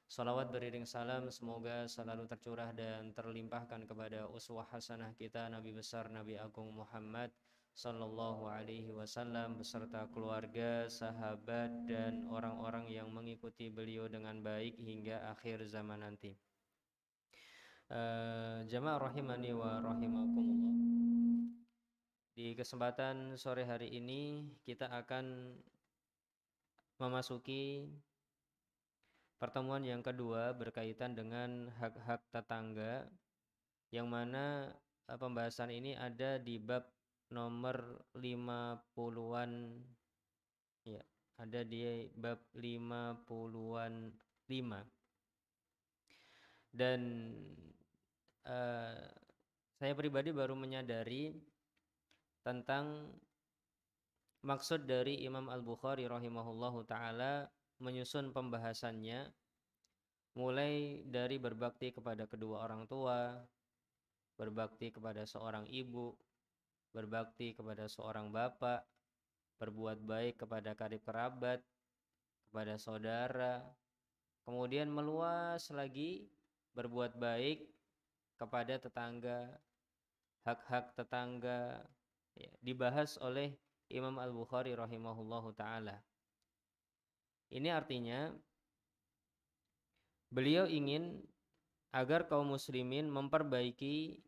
Salawat beriring salam semoga selalu tercurah dan terlimpahkan kepada uswah hasanah kita Nabi besar Nabi Agung Muhammad sallallahu alaihi wasallam beserta keluarga, sahabat dan orang-orang yang mengikuti beliau dengan baik hingga akhir zaman nanti. Jamaah rahimani wa rahimakumullah. Di kesempatan sore hari ini kita akan memasuki pertemuan yang kedua berkaitan dengan hak-hak tetangga, yang mana pembahasan ini ada di bab nomor 50-an, ya, ada di bab 50-an 5. Dan saya pribadi baru menyadari tentang maksud dari Imam Al-Bukhari rahimahullahu ta'ala menyusun pembahasannya, mulai dari berbakti kepada kedua orang tua, berbakti kepada seorang ibu, berbakti kepada seorang bapak, berbuat baik kepada karib kerabat, kepada saudara, kemudian meluas lagi berbuat baik kepada tetangga, hak-hak tetangga, ya, dibahas oleh Imam Al-Bukhari rahimahullahu ta'ala. Ini artinya beliau ingin agar kaum muslimin memperbaiki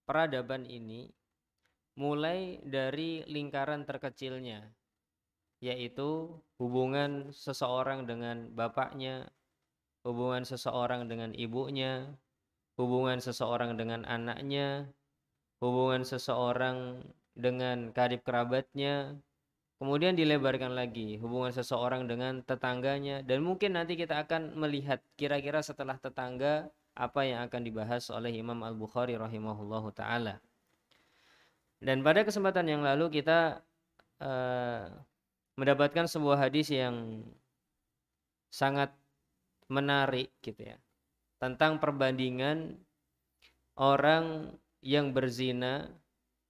peradaban ini mulai dari lingkaran terkecilnya, yaitu hubungan seseorang dengan bapaknya, hubungan seseorang dengan ibunya, hubungan seseorang dengan anaknya, hubungan seseorang dengan karib kerabatnya, kemudian dilebarkan lagi hubungan seseorang dengan tetangganya, dan mungkin nanti kita akan melihat kira-kira setelah tetangga apa yang akan dibahas oleh Imam Al-Bukhari rahimahullahu ta'ala. Dan pada kesempatan yang lalu kita mendapatkan sebuah hadis yang sangat menarik gitu ya, tentang perbandingan orang yang berzina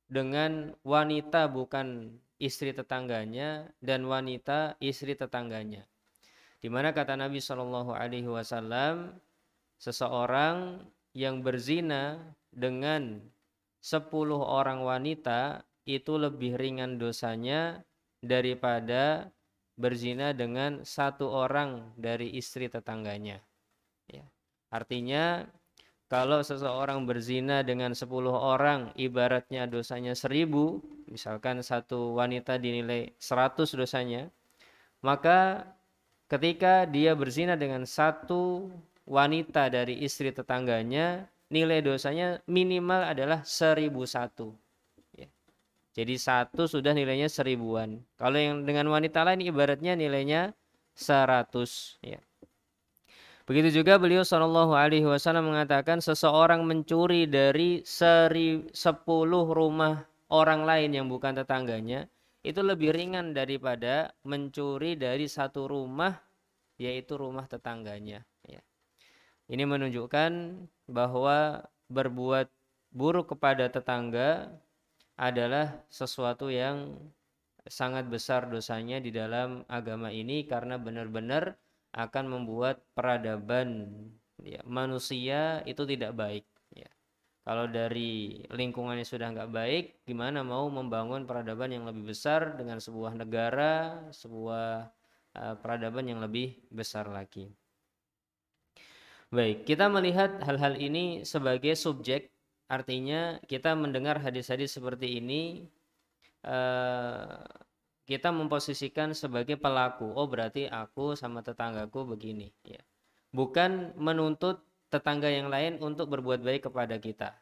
dengan wanita bukan istri tetangganya dan wanita istri tetangganya. Di mana kata Nabi Shallallahu alaihi wasallam, seseorang yang berzina dengan 10 orang wanita itu lebih ringan dosanya daripada berzina dengan 1 orang dari istri tetangganya. Ya. Artinya kalau seseorang berzina dengan 10 orang ibaratnya dosanya 1000, misalkan satu wanita dinilai 100 dosanya, maka ketika dia berzina dengan 1 wanita dari istri tetangganya, nilai dosanya minimal adalah 1001. Ya. Jadi 1 sudah nilainya 1000-an. Kalau yang dengan wanita lain ibaratnya nilainya 100. Ya. Begitu juga beliau sallallahu alaihi wasallam mengatakan seseorang mencuri dari 10 rumah orang lain yang bukan tetangganya itu lebih ringan daripada mencuri dari 1 rumah, yaitu rumah tetangganya. Ya. Ini menunjukkan bahwa berbuat buruk kepada tetangga adalah sesuatu yang sangat besar dosanya di dalam agama ini, karena benar-benar akan membuat peradaban ya, manusia itu tidak baik. Ya. Kalau dari lingkungannya sudah nggak baik, gimana mau membangun peradaban yang lebih besar dengan sebuah negara, sebuah peradaban yang lebih besar lagi. Baik, kita melihat hal-hal ini sebagai subjek, artinya kita mendengar hadis-hadis seperti ini, kita memposisikan sebagai pelaku. Oh, berarti aku sama tetanggaku begini, ya. Bukan menuntut tetangga yang lain untuk berbuat baik kepada kita.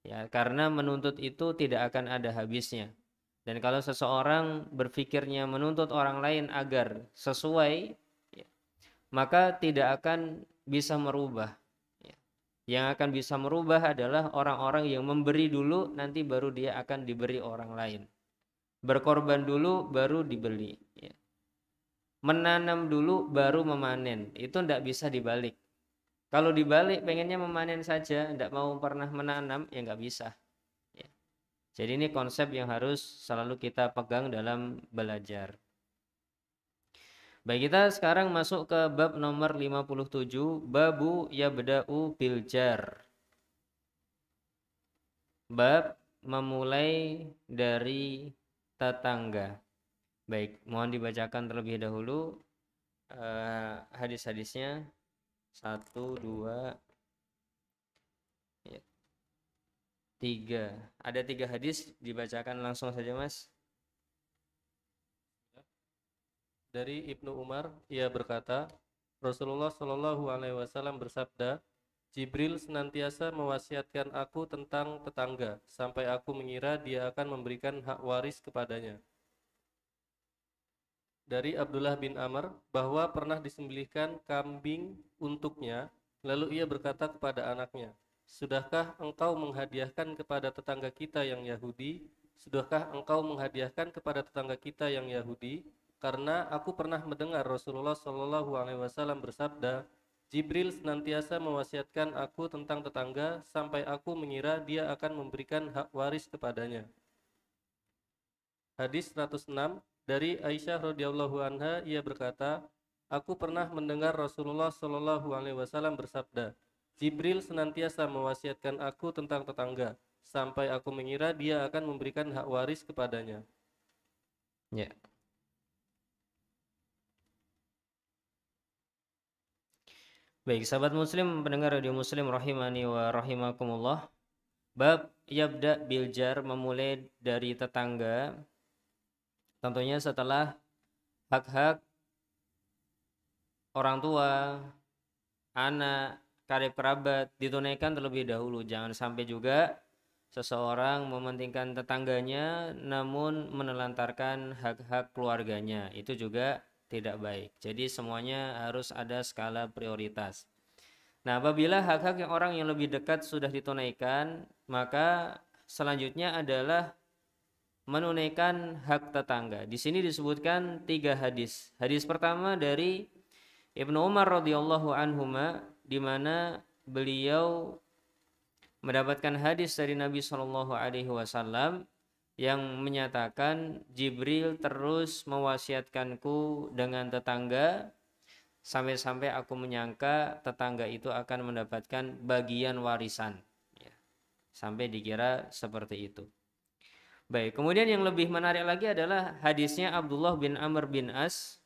Ya, karena menuntut itu tidak akan ada habisnya. Dan kalau seseorang berpikirnya menuntut orang lain agar sesuai, ya, maka tidak akan bisa merubah. Ya. Yang akan bisa merubah adalah orang-orang yang memberi dulu, nanti baru dia akan diberi orang lain. Berkorban dulu baru dibeli, ya. Menanam dulu baru memanen, itu tidak bisa dibalik. Kalau dibalik pengennya memanen saja, tidak mau pernah menanam, ya nggak bisa, ya. Jadi ini konsep yang harus selalu kita pegang dalam belajar. Baik, kita sekarang masuk ke bab nomor 57, babu yabda'u bil jar. Bab memulai dari tetangga. Baik, mohon dibacakan terlebih dahulu hadis-hadisnya. 1, 2, 3. Ada 3 hadis, dibacakan langsung saja, Mas. Dari Ibnu Umar, ia berkata, Rasulullah Shallallahu Alaihi Wasallam bersabda, Jibril senantiasa mewasiatkan aku tentang tetangga, sampai aku mengira dia akan memberikan hak waris kepadanya. Dari Abdullah bin Amr, bahwa pernah disembelihkan kambing untuknya, lalu ia berkata kepada anaknya, Sudahkah engkau menghadiahkan kepada tetangga kita yang Yahudi? Sudahkah engkau menghadiahkan kepada tetangga kita yang Yahudi? Karena aku pernah mendengar Rasulullah Shallallahu Alaihi Wasallam bersabda, Jibril senantiasa mewasiatkan aku tentang tetangga sampai aku mengira dia akan memberikan hak waris kepadanya. Hadis 106 dari Aisyah radhiyallahu anha, ia berkata, aku pernah mendengar Rasulullah Shallallahu Alaihi Wasallam bersabda, Jibril senantiasa mewasiatkan aku tentang tetangga sampai aku mengira dia akan memberikan hak waris kepadanya. Ya. Baik, sahabat muslim, pendengar radio muslim rahimani wa rahimakumullah. Bab yabda bil jar, memulai dari tetangga. Tentunya setelah hak-hak orang tua, anak, karib kerabat ditunaikan terlebih dahulu. Jangan sampai juga seseorang mementingkan tetangganya namun menelantarkan hak-hak keluarganya. Itu juga tidak baik. Jadi semuanya harus ada skala prioritas. Nah, apabila hak-hak yang orang yang lebih dekat sudah ditunaikan, maka selanjutnya adalah menunaikan hak tetangga. Di sini disebutkan 3 hadis. Hadis pertama dari Ibnu Umar radhiyallahu anhuma, di mana beliau mendapatkan hadis dari Nabi Shallallahu alaihi wasallam yang menyatakan Jibril terus mewasiatkanku dengan tetangga sampai-sampai aku menyangka tetangga itu akan mendapatkan bagian warisan, ya, sampai dikira seperti itu. Baik, kemudian yang lebih menarik lagi adalah hadisnya Abdullah bin Amr bin As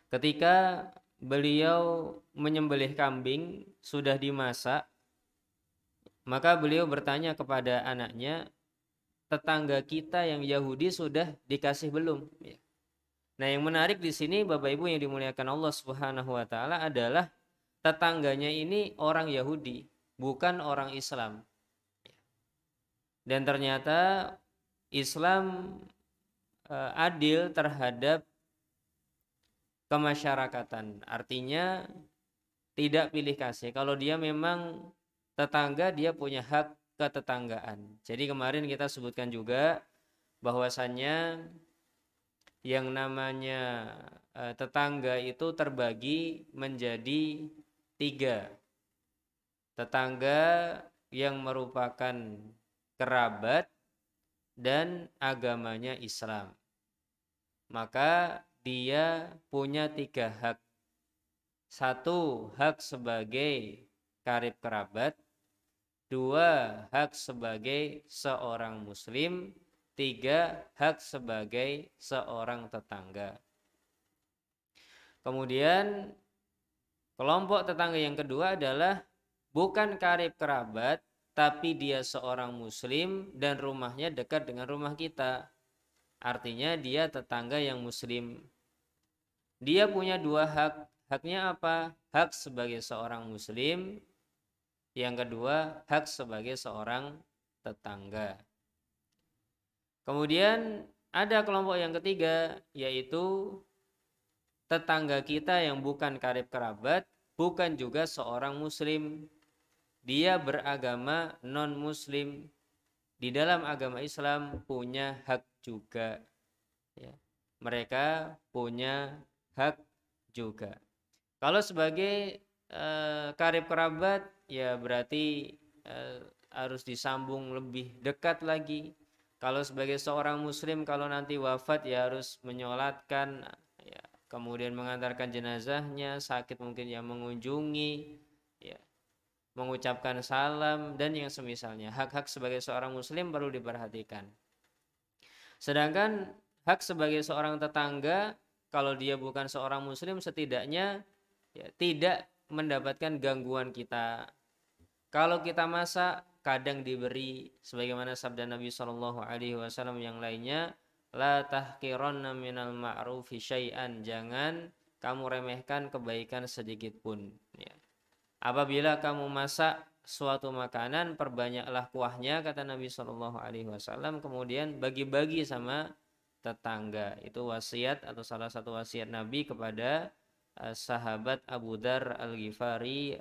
ketika beliau menyembelih kambing sudah dimasak, maka beliau bertanya kepada anaknya, tetangga kita yang Yahudi sudah dikasih belum? Ya. Nah, yang menarik di sini Bapak Ibu yang dimuliakan Allah Subhanahu wa taala adalah tetangganya ini orang Yahudi, bukan orang Islam. Dan ternyata Islam adil terhadap kemasyarakatan. Artinya tidak pilih kasih. Kalau dia memang tetangga, dia punya hak ketetanggaan. Jadi kemarin kita sebutkan juga bahwasannya yang namanya tetangga itu terbagi menjadi 3. Tetangga yang merupakan kerabat dan agamanya Islam. Maka dia punya 3 hak. 1, hak sebagai karib kerabat. 2, hak sebagai seorang muslim. 3, hak sebagai seorang tetangga. Kemudian kelompok tetangga yang kedua adalah bukan karib kerabat, tapi dia seorang muslim dan rumahnya dekat dengan rumah kita. Artinya dia tetangga yang muslim. Dia punya 2 hak. Haknya apa? Hak sebagai seorang muslim. Yang kedua, hak sebagai seorang tetangga. Kemudian ada kelompok yang ketiga, yaitu tetangga kita yang bukan karib kerabat, bukan juga seorang muslim. Dia beragama non-muslim. Di dalam agama Islam punya hak juga. Ya. Mereka punya hak juga. Kalau sebagai karib kerabat, ya berarti harus disambung lebih dekat lagi. Kalau sebagai seorang muslim, kalau nanti wafat ya harus menyolatkan, ya, kemudian mengantarkan jenazahnya, sakit mungkin yang mengunjungi, ya, mengucapkan salam dan yang semisalnya. Hak-hak sebagai seorang muslim perlu diperhatikan. Sedangkan hak sebagai seorang tetangga, kalau dia bukan seorang muslim, setidaknya ya, tidak mendapatkan gangguan kita. Kalau kita masak, kadang diberi, sebagaimana sabda Nabi SAW yang lainnya, la tahqiranna minal ma'rufi syai'an, jangan kamu remehkan kebaikan sedikit pun. Ya. Apabila kamu masak suatu makanan, perbanyaklah kuahnya, kata Nabi SAW. Kemudian bagi-bagi sama tetangga. Itu wasiat atau salah satu wasiat Nabi kepada sahabat Abu Dzar Al-Ghifari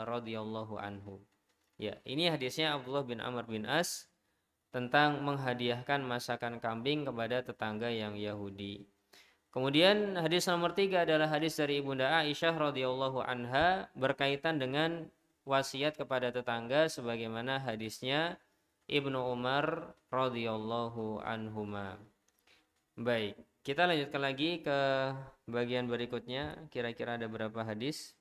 radhiyallahu anhu. Ya, ini hadisnya Abdullah bin Amr bin As tentang menghadiahkan masakan kambing kepada tetangga yang Yahudi. Kemudian hadis nomor 3 adalah hadis dari Ibunda Aisyah radhiyallahu anha berkaitan dengan wasiat kepada tetangga sebagaimana hadisnya Ibnu Umar radhiyallahu anhuma. Baik, kita lanjutkan lagi ke bagian berikutnya. Kira-kira ada berapa hadis?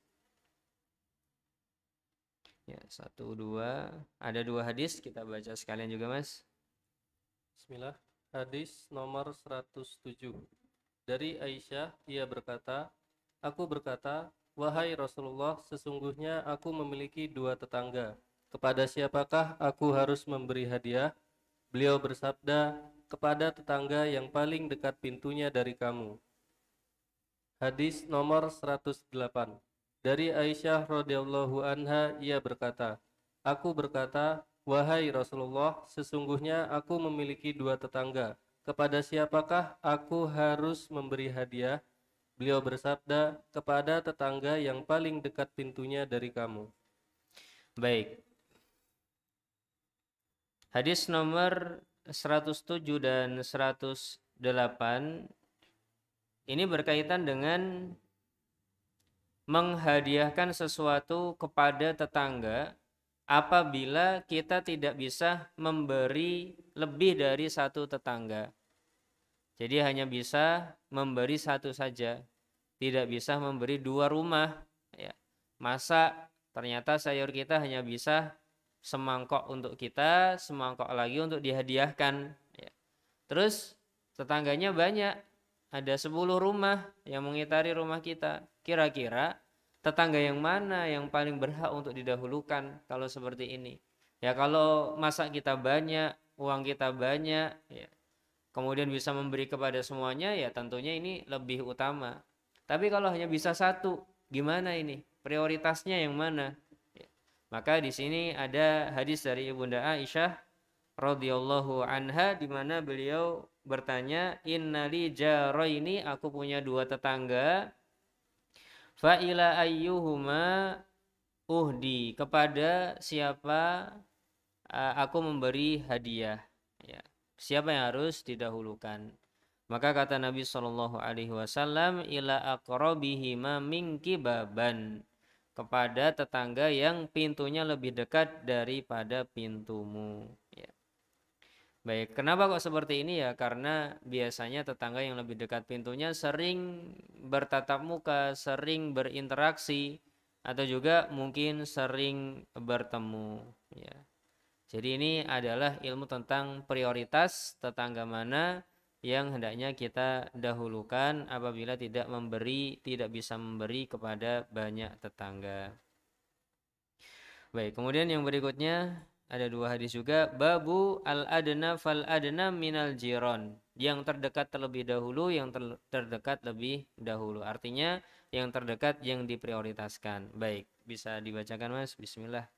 Ya, 1, 2. Ada 2 hadis, kita baca sekalian juga, Mas. Bismillah. Hadis nomor 107. Dari Aisyah, ia berkata, aku berkata, wahai Rasulullah, sesungguhnya aku memiliki 2 tetangga. Kepada siapakah aku harus memberi hadiah? Beliau bersabda, kepada tetangga yang paling dekat pintunya dari kamu. Hadis nomor 108. Dari Aisyah radhiyallahu anha, ia berkata, aku berkata, wahai Rasulullah, sesungguhnya aku memiliki 2 tetangga. Kepada siapakah aku harus memberi hadiah? Beliau bersabda, kepada tetangga yang paling dekat pintunya dari kamu. Baik. Hadis nomor 107 dan 108 ini berkaitan dengan menghadiahkan sesuatu kepada tetangga apabila kita tidak bisa memberi lebih dari 1 tetangga. Jadi hanya bisa memberi 1 saja, tidak bisa memberi 2 rumah. Ya. Masa ternyata sayur kita hanya bisa semangkok untuk kita, semangkok lagi untuk dihadiahkan. Ya. Terus tetangganya banyak, ada 10 rumah yang mengitari rumah kita. Kira-kira tetangga yang mana yang paling berhak untuk didahulukan kalau seperti ini? Ya kalau masa kita banyak, uang kita banyak, ya, kemudian bisa memberi kepada semuanya, ya tentunya ini lebih utama. Tapi kalau hanya bisa 1, gimana ini? Prioritasnya yang mana? Ya. Maka di sini ada hadis dari Ibunda Aisyah radhiyallahu anha di mana beliau bertanya, innali jaraini, aku punya 2 tetangga, fa ila ayyuhuma uhdi, kepada siapa aku memberi hadiah, ya, siapa yang harus didahulukan? Maka kata Nabi SAW, ila aqrabihima minki baban, kepada tetangga yang pintunya lebih dekat daripada pintumu. Ya. Baik, kenapa kok seperti ini ya? Karena biasanya tetangga yang lebih dekat pintunya sering bertatap muka, sering berinteraksi, atau juga mungkin sering bertemu. Ya. Jadi ini adalah ilmu tentang prioritas tetangga mana yang hendaknya kita dahulukan apabila tidak bisa memberi kepada banyak tetangga. Baik, kemudian yang berikutnya ada 2 hadis juga, babu al-adna fal adna minal jiron, yang terdekat terlebih dahulu, yang terdekat lebih dahulu. Artinya yang terdekat yang diprioritaskan. Baik, bisa dibacakan Mas. Bismillah.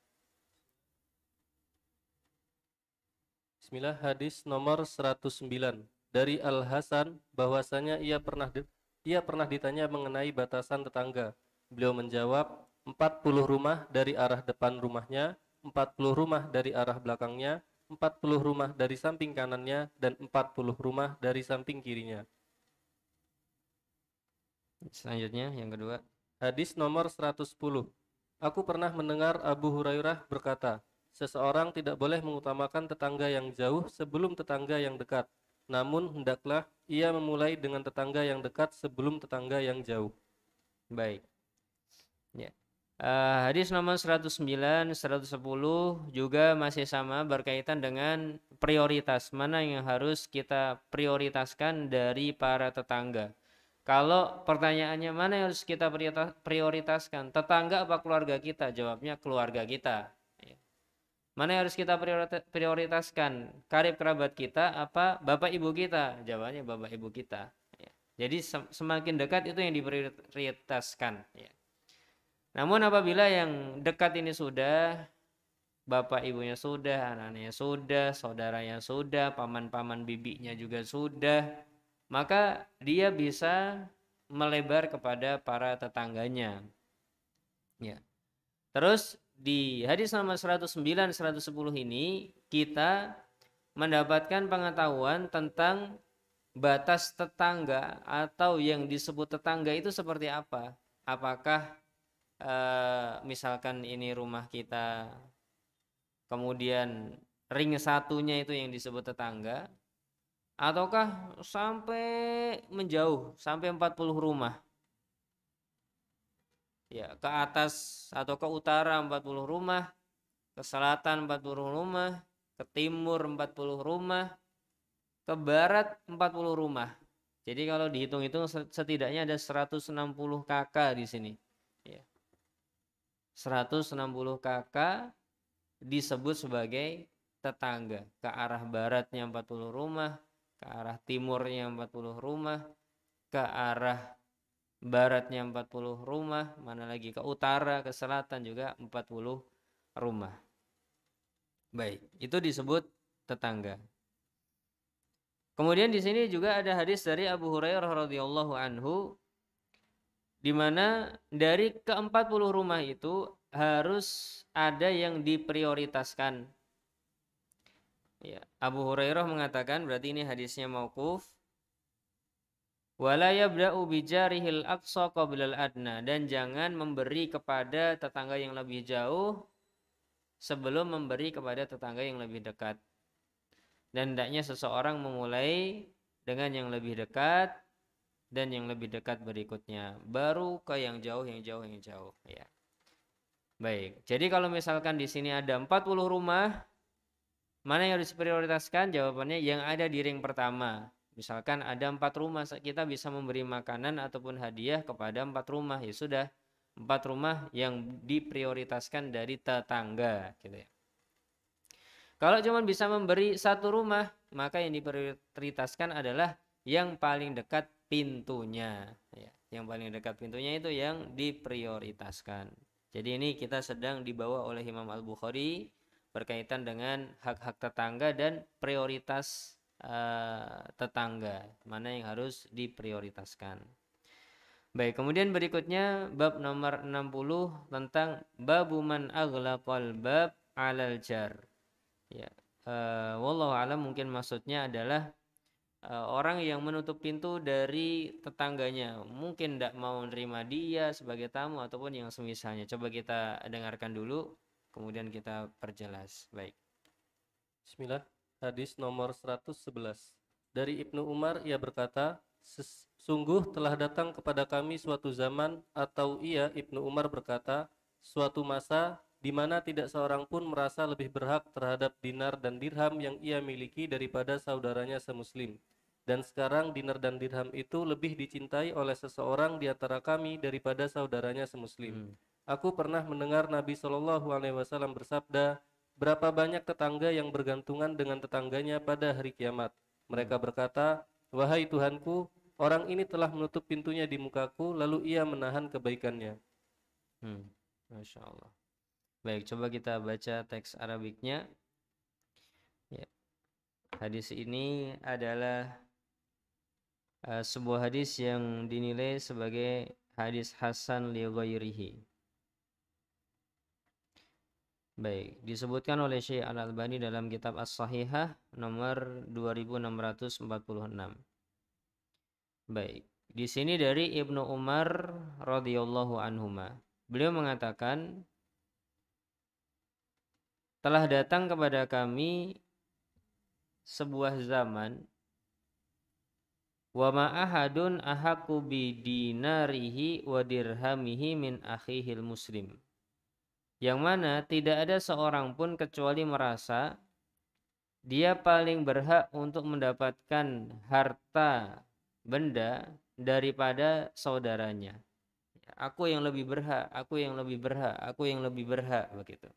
Bismillah. Hadis nomor 109. Dari Al-Hasan bahwasanya ia pernah ditanya mengenai batasan tetangga. Beliau menjawab, 40 rumah dari arah depan rumahnya, 40 rumah dari arah belakangnya, 40 rumah dari samping kanannya, dan 40 rumah dari samping kirinya. Selanjutnya yang kedua. Hadis nomor 110. Aku pernah mendengar Abu Hurairah berkata, seseorang tidak boleh mengutamakan tetangga yang jauh sebelum tetangga yang dekat. namun hendaklah ia memulai dengan tetangga yang dekat sebelum tetangga yang jauh. Baik. Ya. Hadis nomor 109, 110 juga masih sama berkaitan dengan prioritas. Mana yang harus kita prioritaskan dari para tetangga. Kalau pertanyaannya mana yang harus kita prioritaskan? Tetangga apa keluarga kita? Jawabnya keluarga kita. Ya. Mana yang harus kita prioritaskan? Karib kerabat kita apa bapak ibu kita? Jawabannya bapak ibu kita. Ya. Jadi semakin dekat itu yang diprioritaskan. Ya. Namun apabila yang dekat ini sudah, bapak ibunya sudah, anak-anaknya sudah, saudaranya sudah, paman-paman bibinya juga sudah, maka dia bisa melebar kepada para tetangganya. Ya. Terus di hadis nomor 109 110 ini kita mendapatkan pengetahuan tentang batas tetangga atau yang disebut tetangga itu seperti apa? Apakah misalkan ini rumah kita, kemudian ring satunya itu yang disebut tetangga, ataukah sampai menjauh sampai 40 rumah, ya ke atas atau ke utara 40 rumah, ke selatan 40 rumah, ke timur 40 rumah, ke barat 40 rumah. Jadi kalau dihitung-hitung setidaknya ada 160 kakak di sini. Ya. 160 kakak disebut sebagai tetangga. Ke arah baratnya 40 rumah, ke arah timurnya 40 rumah, ke arah baratnya 40 rumah, mana lagi ke utara, ke selatan juga 40 rumah. Baik, itu disebut tetangga. Kemudian di sini juga ada hadis dari Abu Hurairah radhiyallahu anhu, di mana dari ke-40 rumah itu harus ada yang diprioritaskan. Ya, Abu Hurairah mengatakan, berarti ini hadisnya mauquf. Wala yabda'u bijarihil aqsa qablal adna, dan jangan memberi kepada tetangga yang lebih jauh sebelum memberi kepada tetangga yang lebih dekat. Dan hendaknya seseorang memulai dengan yang lebih dekat dan yang lebih dekat berikutnya, baru ke yang jauh, yang jauh, yang jauh, ya. Baik. Jadi kalau misalkan di sini ada 40 rumah, mana yang harus diprioritaskan? Jawabannya yang ada di ring pertama. Misalkan ada 4 rumah, kita bisa memberi makanan ataupun hadiah kepada 4 rumah. Ya sudah, 4 rumah yang diprioritaskan dari tetangga, gitu ya. Kalau cuma bisa memberi 1 rumah, maka yang diprioritaskan adalah yang paling dekat pintunya, ya. Yang paling dekat pintunya itu yang diprioritaskan. Jadi ini kita sedang dibawa oleh Imam Al-Bukhari berkaitan dengan hak-hak tetangga dan prioritas tetangga, mana yang harus diprioritaskan. Baik, kemudian berikutnya bab nomor 60 tentang babuman aghlaqal bab alal jar. Ya, wallahu alam, mungkin maksudnya adalah orang yang menutup pintu dari tetangganya, mungkin tidak mau menerima dia sebagai tamu ataupun yang semisalnya. Coba kita dengarkan dulu, kemudian kita perjelas. Baik. Bismillah. Hadis nomor 111. Dari Ibnu Umar ia berkata, sungguh telah datang kepada kami suatu zaman, atau ia Ibnu Umar berkata, suatu masa di mana tidak seorang pun merasa lebih berhak terhadap dinar dan dirham yang ia miliki daripada saudaranya semuslim. Dan sekarang dinar dan dirham itu lebih dicintai oleh seseorang di antara kami daripada saudaranya semuslim. Aku pernah mendengar Nabi SAW bersabda, berapa banyak tetangga yang bergantungan dengan tetangganya pada hari kiamat. Mereka berkata, wahai Tuhanku, orang ini telah menutup pintunya di mukaku, lalu ia menahan kebaikannya. Masya Allah. Baik, coba kita baca teks Arabiknya. Ya. Hadis ini adalah sebuah hadis yang dinilai sebagai hadis hasan li ghairihi. Baik, disebutkan oleh Syekh Al-Albani dalam kitab As-Sahihah nomor 2646. Baik, di sini dari Ibnu Umar radhiyallahu anhuma. Beliau mengatakan, telah datang kepada kami sebuah zaman Wa ma ahadun ahaqqu bi dinarihi wa dirhamihi min akhihil muslim. Yang mana tidak ada seorang pun kecuali merasa dia paling berhak untuk mendapatkan harta benda daripada saudaranya. Aku yang lebih berhak, aku yang lebih berhak, aku yang lebih berhak, begitu.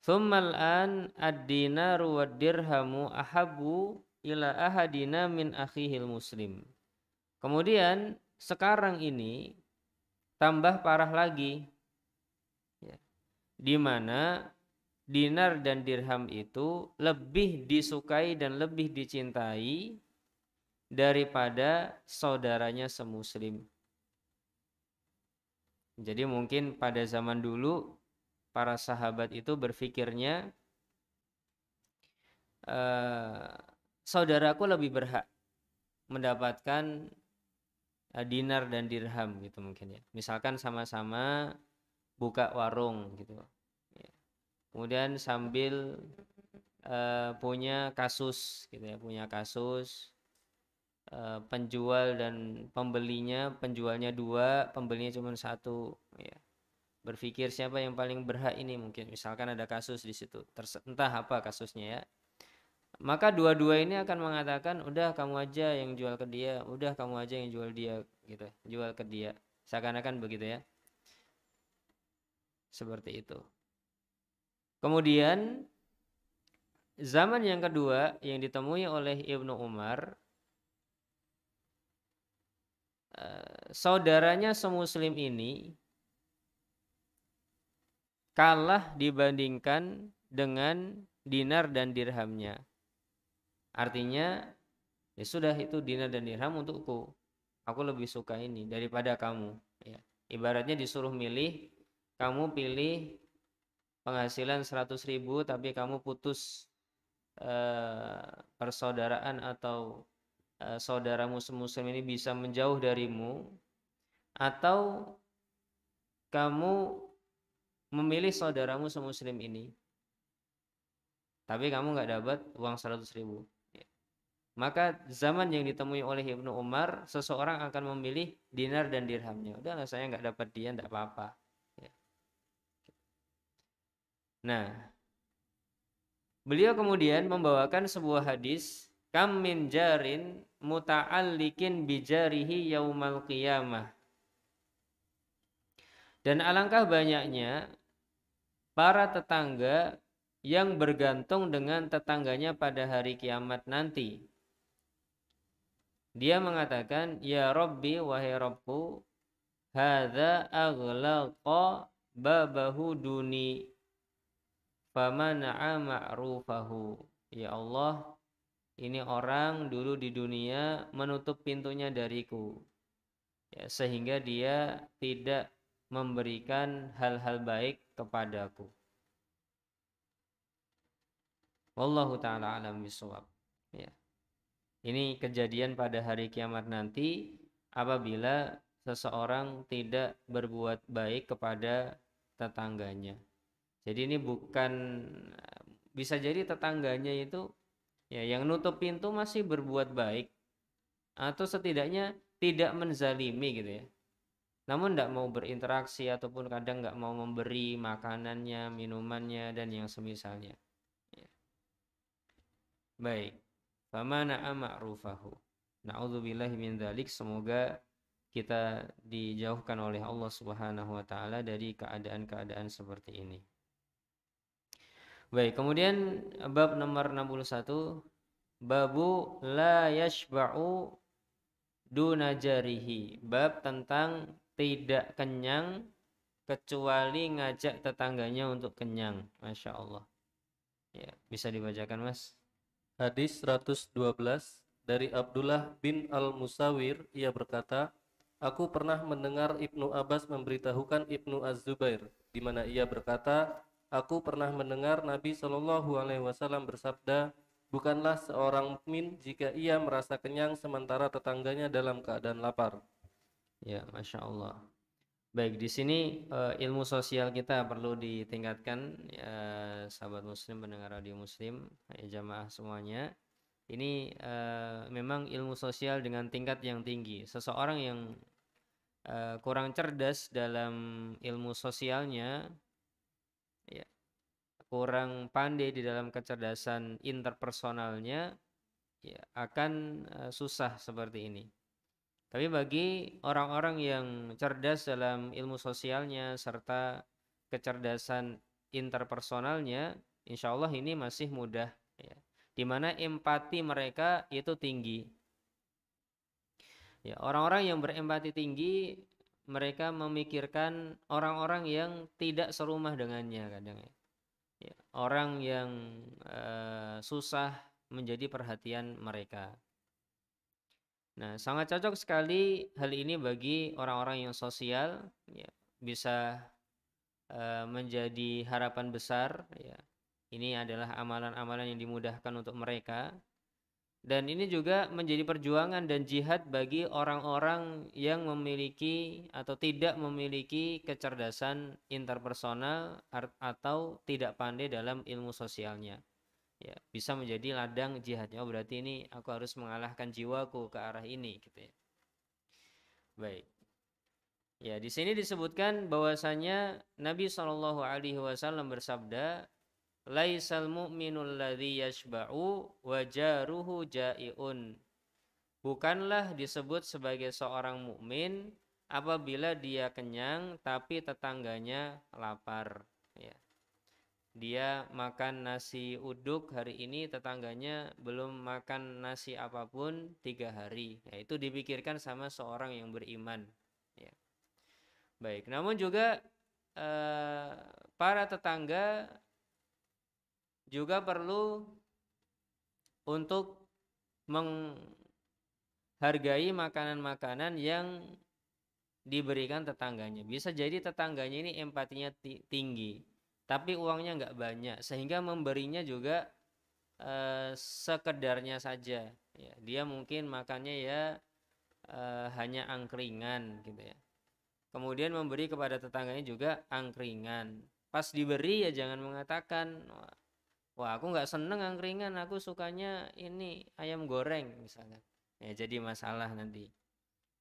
Tsummal an ad-dinaru wad-dirhamu ahabbu ila ahadina min akhihil muslim. Kemudian sekarang ini tambah parah lagi, ya, di mana dinar dan dirham itu lebih disukai dan lebih dicintai daripada saudaranya semuslim. Jadi mungkin pada zaman dulu para sahabat itu berpikirnya saudaraku lebih berhak mendapatkan dinar dan dirham gitu mungkin ya. Misalkan sama-sama buka warung gitu. Ya. Kemudian sambil punya kasus gitu ya, punya kasus penjual dan pembelinya, penjualnya 2, pembelinya cuma 1 ya. Berpikir siapa yang paling berhak ini, mungkin misalkan ada kasus di situ, entah apa kasusnya ya, maka dua-dua ini akan mengatakan udah kamu aja yang jual ke dia, udah kamu aja yang jual dia gitu, jual ke dia, seakan-akan begitu ya, seperti itu. Kemudian zaman yang kedua yang ditemui oleh Ibnu Umar, saudaranya semuslim ini kalah dibandingkan dengan dinar dan dirhamnya. Artinya ya sudah, itu dinar dan dirham untukku, aku lebih suka ini daripada kamu ya. Ibaratnya disuruh milih, kamu pilih penghasilan 100.000 tapi kamu putus persaudaraan atau saudaramu semuslim ini bisa menjauh darimu, atau kamu memilih saudaramu semuslim ini tapi kamu nggak dapat uang 100.000. Maka zaman yang ditemui oleh Ibnu Umar, seseorang akan memilih dinar dan dirhamnya. Udahlah, saya nggak dapat dia, nggak apa-apa. Nah, beliau kemudian membawakan sebuah hadis, kam min jarin muta'allikin bijarihi yaumal qiyamah. Dan alangkah banyaknya para tetangga yang bergantung dengan tetangganya pada hari kiamat nanti. Dia mengatakan, ya Rabbi, wahai Rabbku, hadza aghlaqa babahu duni famana'a ma'rufahu. Ya Allah, ini orang dulu di dunia menutup pintunya dariku, ya, sehingga dia tidak memberikan hal-hal baik kepadaku. Wallahu ta'ala alam bisawab. Ya. Ini kejadian pada hari kiamat nanti apabila seseorang tidak berbuat baik kepada tetangganya. Jadi ini bukan, bisa jadi tetangganya itu ya yang nutup pintu masih berbuat baik, atau setidaknya tidak menzalimi gitu ya, namun tidak mau berinteraksi ataupun kadang nggak mau memberi makanannya, minumannya dan yang semisalnya ya. Baik, famana'a ma'rufahu. Na'udzubillahi min dzalik. Semoga kita dijauhkan oleh Allah Subhanahu wa taala dari keadaan-keadaan seperti ini. Baik, kemudian bab nomor 61, babu la yashba'u duna jarihi. Bab tentang tidak kenyang kecuali ngajak tetangganya untuk kenyang. Masya Allah. Ya, bisa dibacakan Mas. Hadis 112 dari Abdullah bin Al-Musawir, ia berkata, aku pernah mendengar Ibnu Abbas memberitahukan Ibnu Az-Zubair, di mana ia berkata, aku pernah mendengar Nabi Shallallahu Alaihi Wasallam bersabda, bukanlah seorang mukmin jika ia merasa kenyang sementara tetangganya dalam keadaan lapar. Ya, Masya Allah. Baik, di sini ilmu sosial kita perlu ditingkatkan ya, sahabat muslim, pendengar radio muslim, ya, jamaah semuanya. Ini memang ilmu sosial dengan tingkat yang tinggi. Seseorang yang kurang cerdas dalam ilmu sosialnya, ya, kurang pandai di dalam kecerdasan interpersonalnya, ya, akan susah seperti ini. Tapi bagi orang-orang yang cerdas dalam ilmu sosialnya serta kecerdasan interpersonalnya, insya Allah ini masih mudah, ya. Di mana empati mereka itu tinggi. Ya, orang-orang yang berempati tinggi, mereka memikirkan orang-orang yang tidak serumah dengannya kadang, ya. Ya, orang yang susah menjadi perhatian mereka. Nah, sangat cocok sekali hal ini bagi orang-orang yang sosial, ya, bisa menjadi harapan besar, ya. Ini adalah amalan-amalan yang dimudahkan untuk mereka. Dan ini juga menjadi perjuangan dan jihad bagi orang-orang yang memiliki atau tidak memiliki kecerdasan interpersonal atau tidak pandai dalam ilmu sosialnya. Ya, bisa menjadi ladang jihadnya. Oh, berarti ini aku harus mengalahkan jiwaku ke arah ini, gitu ya. Baik. Ya, di sini disebutkan bahwasanya Nabi SAW bersabda, laisal mu'minul ladzi yashba'u wa jaruhu ja'iun. Bukanlah disebut sebagai seorang mukmin apabila dia kenyang tapi tetangganya lapar, ya. Dia makan nasi uduk hari ini, tetangganya belum makan nasi apapun 3 hari. Ya, itu dipikirkan sama seorang yang beriman, ya. Baik, namun juga para tetangga juga perlu untuk menghargai makanan-makanan yang diberikan tetangganya. Bisa jadi tetangganya ini empatinya tinggi, tapi uangnya nggak banyak, sehingga memberinya juga sekedarnya saja, ya. Dia mungkin makannya ya hanya angkringan, gitu ya. Kemudian memberi kepada tetangganya juga angkringan. Pas diberi ya jangan mengatakan, wah aku nggak seneng angkringan, aku sukanya ini ayam goreng misalnya. Ya, jadi masalah nanti.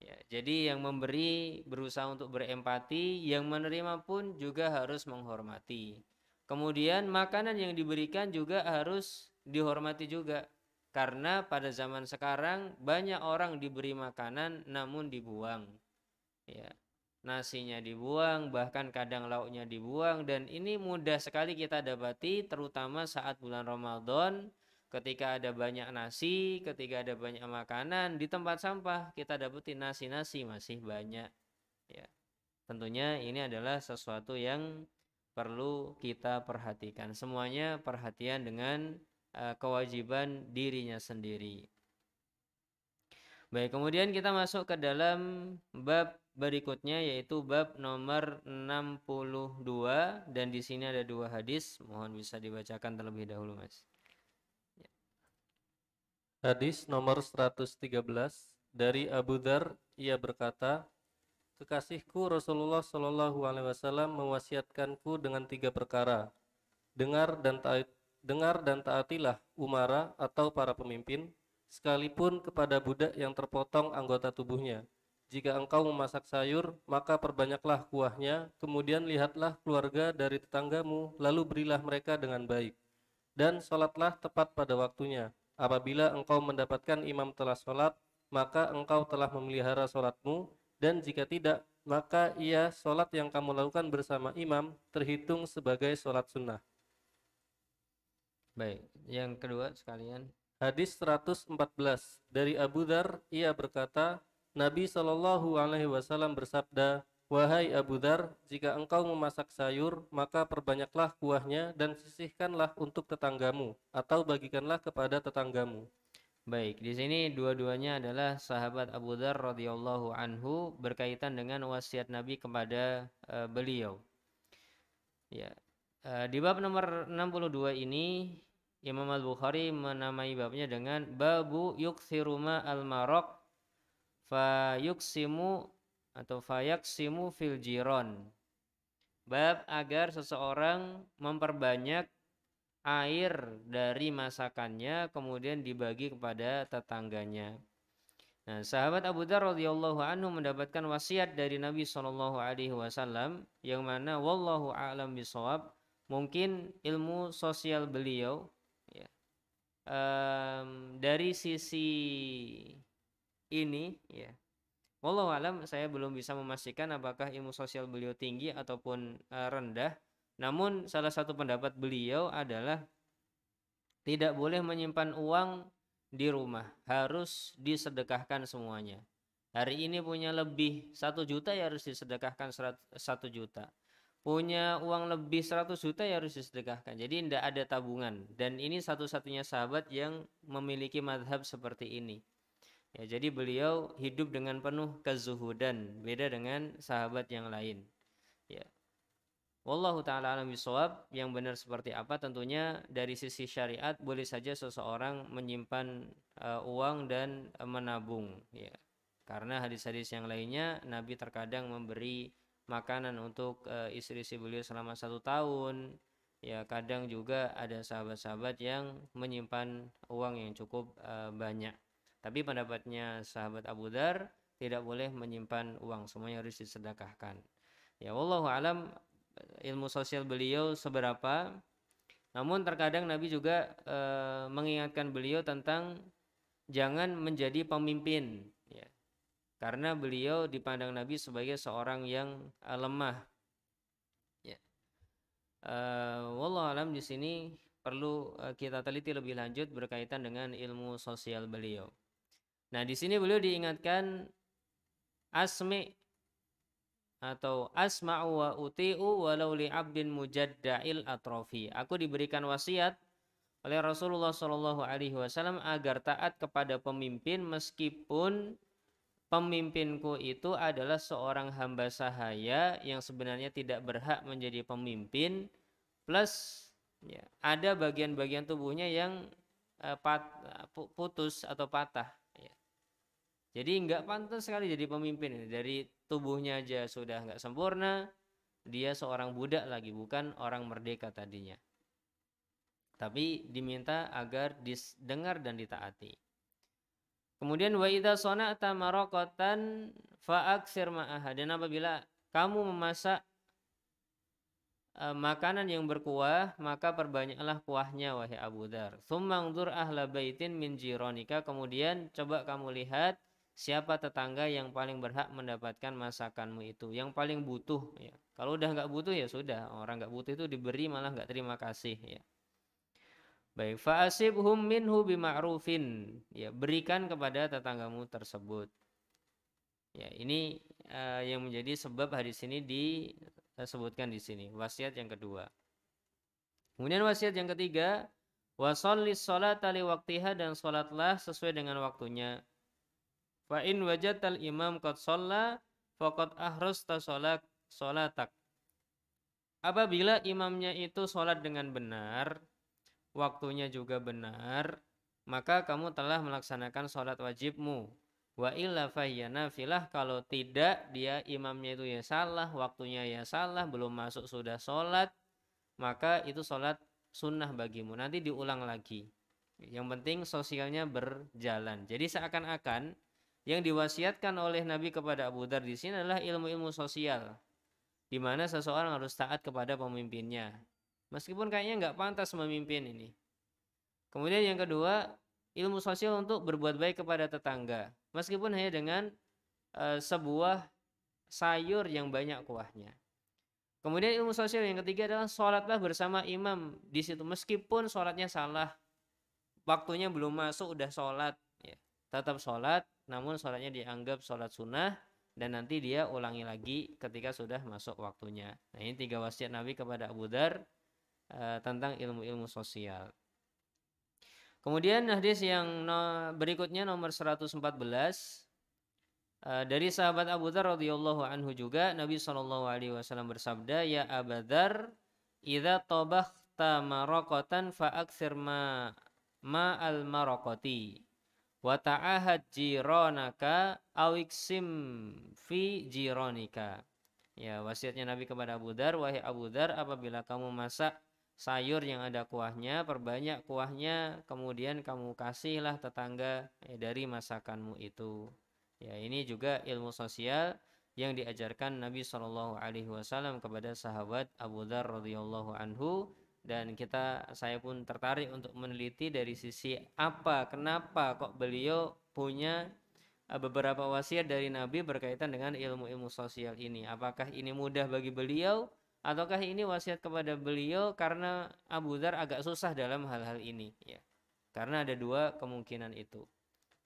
Ya, jadi yang memberi berusaha untuk berempati, yang menerima pun juga harus menghormati. Kemudian makanan yang diberikan juga harus dihormati juga. Karena pada zaman sekarang banyak orang diberi makanan namun dibuang. Ya, nasinya dibuang, bahkan kadang lauknya dibuang, dan ini mudah sekali kita dapati terutama saat bulan Ramadan. Ketika ada banyak nasi, ketika ada banyak makanan di tempat sampah, kita dapati nasi-nasi masih banyak, ya. Tentunya ini adalah sesuatu yang perlu kita perhatikan. Semuanya perhatian dengan kewajiban dirinya sendiri. Baik, kemudian kita masuk ke dalam bab berikutnya, yaitu bab nomor 62, dan di sini ada 2 hadis. Mohon bisa dibacakan terlebih dahulu, Mas. Hadis nomor 113 dari Abu Dzar, ia berkata, kekasihku Rasulullah Shallallahu Alaihi Wasallam mewasiatkanku dengan 3 perkara. Dengar dan taatilah umara atau para pemimpin, sekalipun kepada budak yang terpotong anggota tubuhnya. Jika engkau memasak sayur, maka perbanyaklah kuahnya, kemudian lihatlah keluarga dari tetanggamu, lalu berilah mereka dengan baik. Dan sholatlah tepat pada waktunya. Apabila engkau mendapatkan imam telah sholat, maka engkau telah memelihara sholatmu, dan jika tidak, maka ia sholat yang kamu lakukan bersama imam terhitung sebagai sholat sunnah. Baik, yang kedua sekalian. Hadis 114 dari Abu Dzar, ia berkata, Nabi Shallallahu Alaihi Wasallam bersabda, wahai Abu Dzar, jika engkau memasak sayur, maka perbanyaklah kuahnya dan sisihkanlah untuk tetanggamu, atau bagikanlah kepada tetanggamu. Baik, di sini dua-duanya adalah sahabat Abu Dzar radhiyallahu anhu, berkaitan dengan wasiat Nabi kepada beliau. Ya, di bab nomor 62 ini Imam Al-Bukhari menamai babnya dengan babu yuksiruma al-marok fa yuksimu atau fa yaksimu fil jiron. Bab agar seseorang memperbanyak air dari masakannya kemudian dibagi kepada tetangganya. Nah, sahabat Abu Dzar radhiyallahu anhu mendapatkan wasiat dari Nabi Shallallahu alaihi wasallam yang mana wallahu a'lam bishawab, mungkin ilmu sosial beliau ya, dari sisi ini ya. Wallahu alam, saya belum bisa memastikan apakah ilmu sosial beliau tinggi ataupun rendah. Namun salah satu pendapat beliau adalah tidak boleh menyimpan uang di rumah, harus disedekahkan semuanya. Hari ini punya lebih 1 juta ya harus disedekahkan 1 juta. Punya uang lebih 100 juta ya harus disedekahkan. Jadi tidak ada tabungan. Dan ini satu-satunya sahabat yang memiliki madhab seperti ini. Ya, jadi beliau hidup dengan penuh kezuhudan, beda dengan sahabat yang lain. Ya. Wallahu taala alam bisawab, yang benar seperti apa tentunya dari sisi syariat boleh saja seseorang menyimpan uang dan menabung ya. Karena hadis-hadis yang lainnya Nabi terkadang memberi makanan untuk istri-istri beliau selama 1 tahun. Ya, kadang juga ada sahabat-sahabat yang menyimpan uang yang cukup banyak. Tapi pendapatnya sahabat Abu Dzar tidak boleh menyimpan uang, semuanya harus disedekahkan. Ya, wallahu alam ilmu sosial beliau seberapa. Namun terkadang Nabi juga mengingatkan beliau tentang jangan menjadi pemimpin ya. Karena beliau dipandang Nabi sebagai seorang yang lemah. Ya. Wallahu alam di sini perlu kita teliti lebih lanjut berkaitan dengan ilmu sosial beliau. Nah, di sini beliau diingatkan asmi atau asma'u wa uti'u walau li 'abdin mujadda'il atrofi. Aku diberikan wasiat oleh Rasulullah Shallallahu alaihi wasallam agar taat kepada pemimpin meskipun pemimpinku itu adalah seorang hamba sahaya yang sebenarnya tidak berhak menjadi pemimpin, plus ya, ada bagian-bagian tubuhnya yang putus atau patah ya. Jadi nggak pantas sekali jadi pemimpin ini. Dari tubuhnya aja sudah nggak sempurna, dia seorang budak lagi, bukan orang merdeka tadinya. Tapi diminta agar didengar dan ditaati. Kemudian wa idza sana'ta maraqatan fa'aksir ma'aha, dan apabila kamu memasak makanan yang berkuah, maka perbanyaklah kuahnya wahai Abu Dzar. Tsumma anzur ahla baitin min jironika, kemudian coba kamu lihat siapa tetangga yang paling berhak mendapatkan masakanmu itu, yang paling butuh ya. Kalau udah nggak butuh ya sudah, orang nggak butuh itu diberi malah nggak terima kasih ya. Baik, fa'asibhum minhu bima'rufin, ya, berikan kepada tetanggamu tersebut. Ya, ini yang menjadi sebab hadis ini disebutkan di sini. Wasiat yang kedua. Kemudian wasiat yang ketiga, wa shollis sholata li waqtiha, dan salatlah sesuai dengan waktunya. Fa in wajadtal imam qad shalla faqad ahrasta sholatak. Apabila imamnya itu sholat dengan benar, waktunya juga benar, maka kamu telah melaksanakan sholat wajibmu. Wa illa fahiyya nafilah, kalau tidak dia imamnya itu ya salah, waktunya ya salah, belum masuk sudah sholat, maka itu sholat sunnah bagimu, nanti diulang lagi. Yang penting sosialnya berjalan. Jadi seakan-akan yang diwasiatkan oleh Nabi kepada Abu Dzar di sini adalah ilmu-ilmu sosial, di mana seseorang harus taat kepada pemimpinnya, meskipun kayaknya nggak pantas memimpin ini. Kemudian yang kedua, ilmu sosial untuk berbuat baik kepada tetangga, meskipun hanya dengan sebuah sayur yang banyak kuahnya. Kemudian ilmu sosial yang ketiga adalah sholatlah bersama imam di situ, meskipun sholatnya salah, waktunya belum masuk udah sholat, ya, tetap sholat, namun sholatnya dianggap sholat sunnah, dan nanti dia ulangi lagi ketika sudah masuk waktunya. Nah, ini 3 wasiat Nabi kepada Abu Dzar tentang ilmu-ilmu sosial. Kemudian hadis yang berikutnya nomor 114 dari sahabat Abu Dzar radhiyallahu anhu juga, Nabi sallallahu alaihi wasallam bersabda, ya Abu Dzar, idza tabakhta maraqatan fa aktsir ma'al maraqati wa ta'ahad jiranaka aw iksim fi jiranika. Ya, wasiatnya Nabi kepada Abu Dzar, wahai Abu Dzar, apabila kamu masak sayur yang ada kuahnya, perbanyak kuahnya, kemudian kamu kasihlah tetangga dari masakanmu itu. Ya, ini juga ilmu sosial yang diajarkan Nabi Shallallahu Alaihi Wasallam kepada sahabat Abu Dzar radhiyallahu anhu, dan saya pun tertarik untuk meneliti dari sisi apa, kenapa kok beliau punya beberapa wasiat dari Nabi berkaitan dengan ilmu-ilmu sosial ini. Apakah ini mudah bagi beliau, ataukah ini wasiat kepada beliau karena Abu Dzar agak susah dalam hal-hal ini, ya. Karena ada dua kemungkinan itu.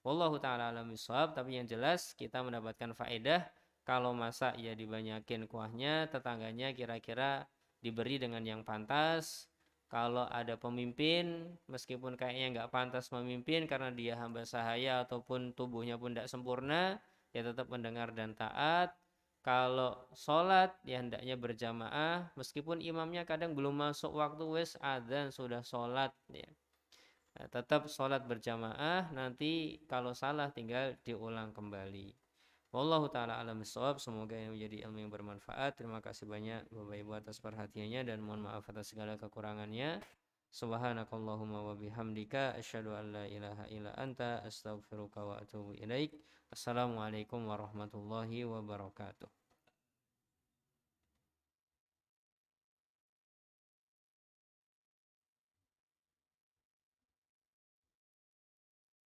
Wallahu taala alam bisawab, tapi yang jelas kita mendapatkan faedah kalau masak ya dibanyakin kuahnya, tetangganya kira-kira diberi dengan yang pantas. Kalau ada pemimpin, meskipun kayaknya nggak pantas memimpin karena dia hamba sahaya ataupun tubuhnya pun tidak sempurna, ya tetap mendengar dan taat. Kalau sholat, ya hendaknya berjamaah, meskipun imamnya kadang belum masuk waktu, wes adzan sudah sholat, ya. Nah, tetap sholat berjamaah, nanti kalau salah tinggal diulang kembali. Wallahu ta'ala alam bisawab. Semoga ini menjadi ilmu yang bermanfaat. Terima kasih banyak Bapak Ibu atas perhatiannya, dan mohon maaf atas segala kekurangannya. Subhanakallahumma wa bihamdika asyhadu an la ilaha illa anta astaghfiruka wa atubu ilaik. Assalamualaikum warahmatullahi wabarakatuh.